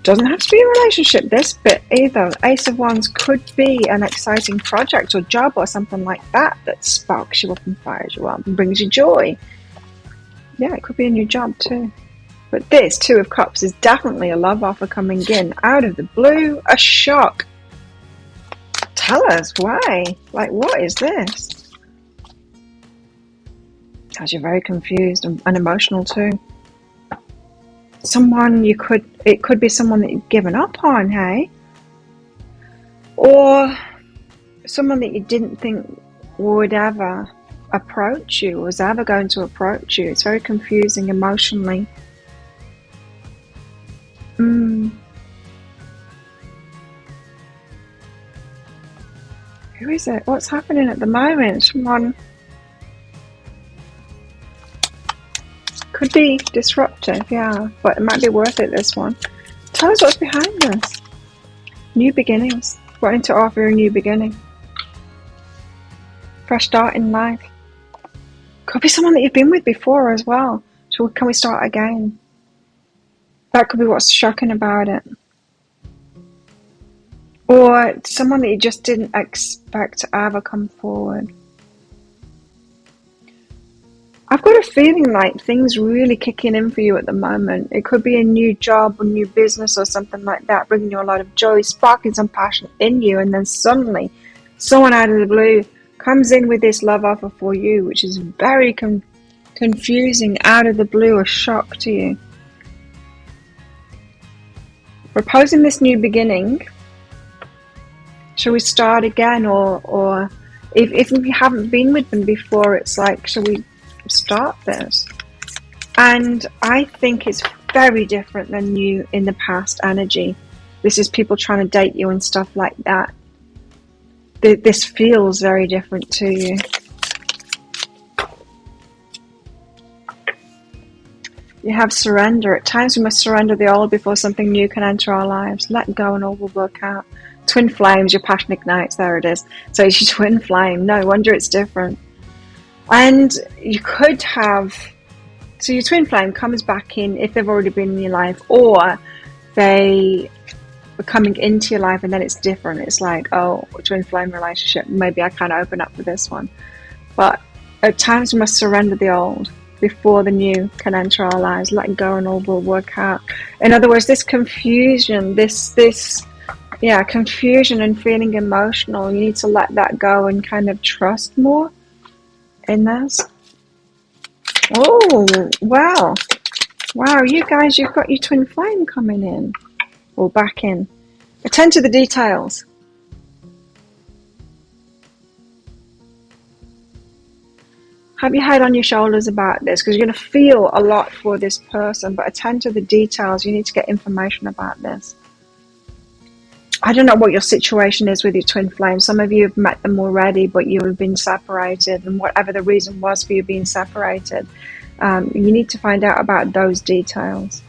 Doesn't have to be a relationship, this bit either. Ace of Wands could be an exciting project or job or something like that sparks you up and fires you up and brings you joy. Yeah, it could be a new job too. But this Two of Cups is definitely a love offer coming in out of the blue, a shock. Tell us why. Like, what is this? Because you're very confused and emotional too. It could be someone that you've given up on, hey? Or someone that you didn't think would ever approach you, was ever going to approach you. It's very confusing emotionally. Who is it? What's happening at the moment? Someone could be disruptive, yeah, but it might be worth it, this one. Tell us what's behind this. New beginnings. Wanting to offer a new beginning. Fresh start in life. Could be someone that you've been with before as well. So can we start again? That could be what's shocking about it. Or someone that you just didn't expect to ever come forward. I've got a feeling like things really kicking in for you at the moment. It could be a new job or new business or something like that, bringing you a lot of joy, sparking some passion in you, and then suddenly someone out of the blue comes in with this love offer for you, which is very confusing, out of the blue, a shock to you. Proposing this new beginning. Shall we start again? Or if we haven't been with them before, it's like, shall we start this? And I think it's very different than you in the past energy. This is people trying to date you and stuff like that. This feels very different to you. You have surrender. At times we must surrender the old before something new can enter our lives. Let go and all will work out. Twin flames, your passion ignites. There it is. So it's your twin flame. No wonder it's different. And you could have, so your twin flame comes back in if they've already been in your life, or they are coming into your life and then it's different. It's like, oh, twin flame relationship, maybe I can't open up for this one. But at times we must surrender the old before the new can enter our lives. Let go and all will work out. In other words, this confusion, this Yeah, confusion and feeling emotional. You need to let that go and kind of trust more in this. Oh, wow. Wow, you guys, you've got your twin flame coming in. Or back in. Attend to the details. Have your head on your shoulders about this, because you're going to feel a lot for this person, but attend to the details. You need to get information about this. I don't know what your situation is with your twin flame. Some of you have met them already, but you have been separated, and whatever the reason was for you being separated, you need to find out about those details.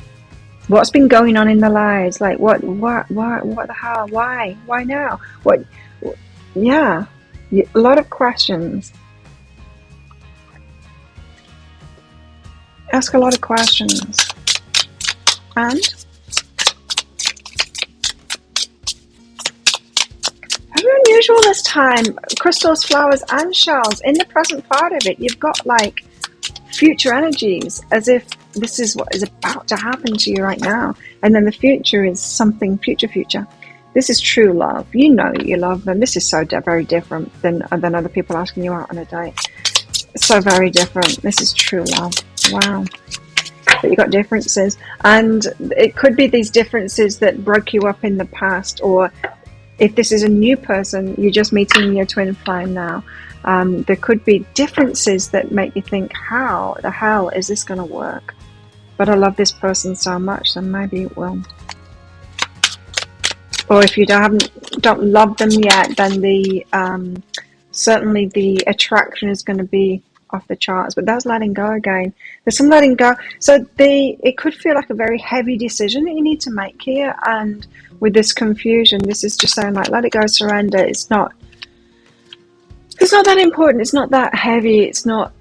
What's been going on in their lives? Like, what the hell? Why now? Yeah, a lot of questions. Ask a lot of questions. And very unusual this time. Crystals, flowers, and shells. In the present part of it, you've got like future energies, as if this is what is about to happen to you right now. And then the future is something future. This is true love. You know you love them. This is so very different than other people asking you out on a date. So very different. This is true love. Wow. But you've got differences. And it could be these differences that broke you up in the past, or if this is a new person, you're just meeting your twin flame now. There could be differences that make you think, how the hell is this going to work? But I love this person so much, then maybe it will. Or if you don't love them yet, then certainly the attraction is going to be off the charts. But that's letting go again. There's some letting go. So it could feel like a very heavy decision that you need to make here. And with this confusion, this is just saying like, let it go, surrender. It's not that important. It's not that heavy. It's not.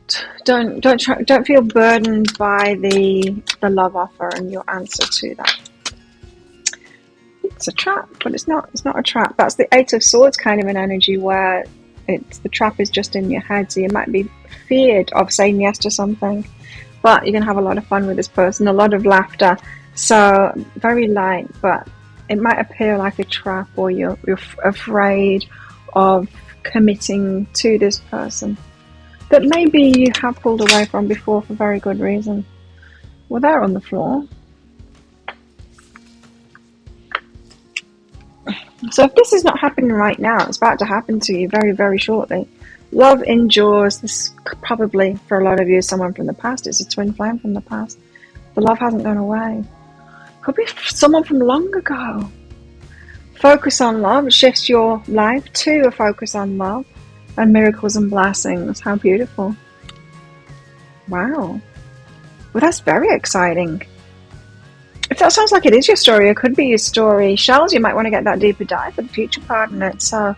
Don't feel burdened by the love offer and your answer to that. It's a trap, but it's not a trap. That's the Eight of Swords kind of an energy where the trap is just in your head. So you might be feared of saying yes to something, but you're gonna have a lot of fun with this person, a lot of laughter. So very light, but it might appear like a trap, or you're afraid of committing to this person that maybe you have pulled away from before for very good reason. Well, they're on the floor. So if this is not happening right now, it's about to happen to you very, very shortly. Love endures. This probably for a lot of you is someone from the past. It's a twin flame from the past. The love hasn't gone away. Could be someone from long ago. Focus on love. Shifts your life to a focus on love and miracles and blessings. How beautiful. Wow. Well, that's very exciting. If that sounds like it is your story, it could be your story. Shells, you might want to get that deeper dive for the future part in it. So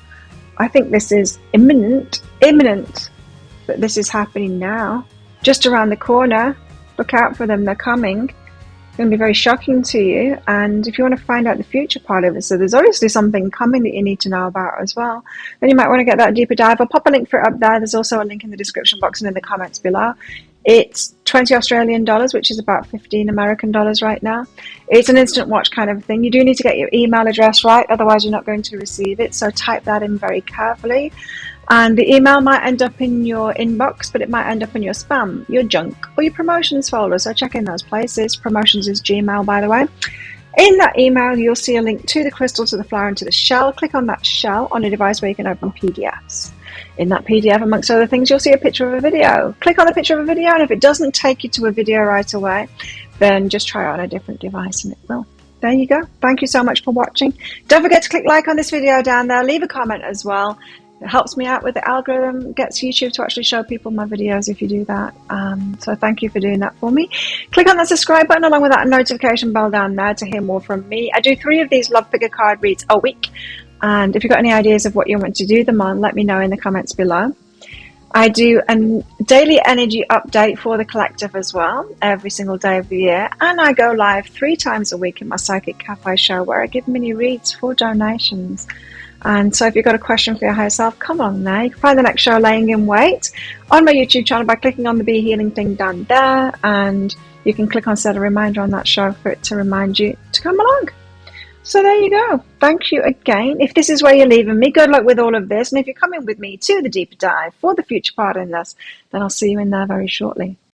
I think this is imminent that this is happening now. Just around the corner. Look out for them, they're coming. It's going to be very shocking to you. And if you want to find out the future part of it, so there's obviously something coming that you need to know about as well, then you might want to get that deeper dive. I'll pop a link for it up there. There's also a link in the description box and in the comments below. It's 20 Australian dollars, which is about 15 American dollars right now. It's an instant watch kind of thing. You do need to get your email address right, otherwise you're not going to receive it. So type that in very carefully. And the email might end up in your inbox, but it might end up in your spam, your junk, or your promotions folder. So check in those places. Promotions is Gmail, by the way. In that email, you'll see a link to the crystal, to the flower, and to the shell. Click on that shell on a device where you can open PDFs. In that PDF, amongst other things, you'll see a picture of a video. Click on the picture of a video, and if it doesn't take you to a video right away, then just try it on a different device and it will. There you go. Thank you so much for watching. Don't forget to click like on this video down there. Leave a comment as well. It helps me out with the algorithm, gets YouTube to actually show people my videos if you do that. So thank you for doing that for me. Click on that subscribe button along with that notification bell down there to hear more from me. I do 3 of these love figure card reads a week. And if you've got any ideas of what you want to do them on, let me know in the comments below. I do a daily energy update for the collective as well, every single day of the year. And I go live 3 times a week in my Psychic Cafe show where I give mini reads for donations. And so if you've got a question for your higher self, come on there. You can find the next show laying in wait on my YouTube channel by clicking on the Be Healing thing down there. And you can click on set a reminder on that show for it to remind you to come along. So there you go. Thank you again. If this is where you're leaving me, good luck with all of this. And if you're coming with me to the deeper dive for the future part in this, then I'll see you in there very shortly.